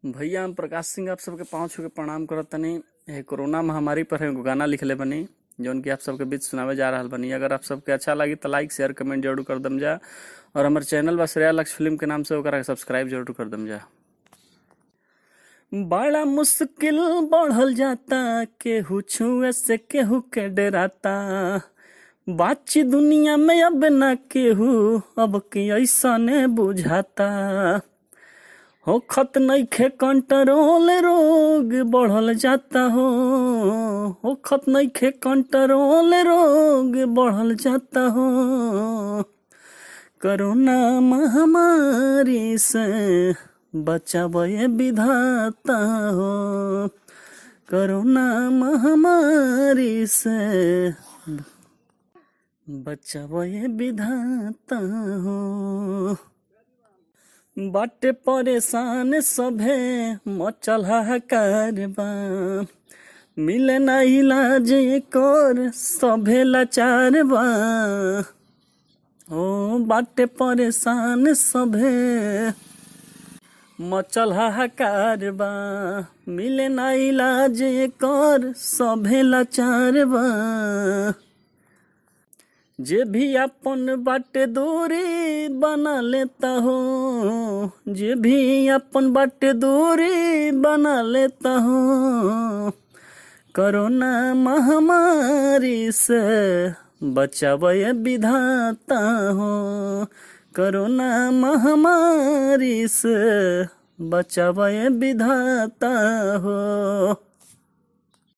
भैया हम प्रकाश सिंह आप सबके पाँव छू के प्रणाम करत तनी। कोरोना महामारी पर एगो गाना लिखले बनी जौन कि आप सबके बीच सुनावे जा रहल बनी। अगर आप सबके अच्छा लगी तो लाइक शेयर कमेंट जरूर कर दम जा और हमारे चैनल बा श्रेया लक्ष्य फिल्म के नाम से ओकरा सब्सक्राइब जरूर कर दम जा। बड़ा मुश्किल बढ़ल जाता, केहू छुए से केहू के डराता। बाची दुनिया में अब ना केहू, अब की ऐसा ने बुझाता। होखत नइखे कंट्रोल, रोग बढ़ल जाता हो। होखत नइखे कंट्रोल, रोग बढ़ल जाता हो। कोरोना महामारी से बचावे विधाता हो। कोरोना महामारी से बचावे विधाता हो। बाटे परेशान सभे मचल हाहाकार बा, मिले ना इलाज एकर सभे लाचार बा। ओ बाटे परेशान सभे मचल हाहाकार बा, मिले ना इलाज एकर सभे लाचार बा। जे भी अपन बाटे दूरी बना लेता हो, जे भी अपन बाटे दूरी बना लेता हो। कोरोना महामारी से बचावे विधाता हो। कोरोना महामारी से बचावे विधाता हो।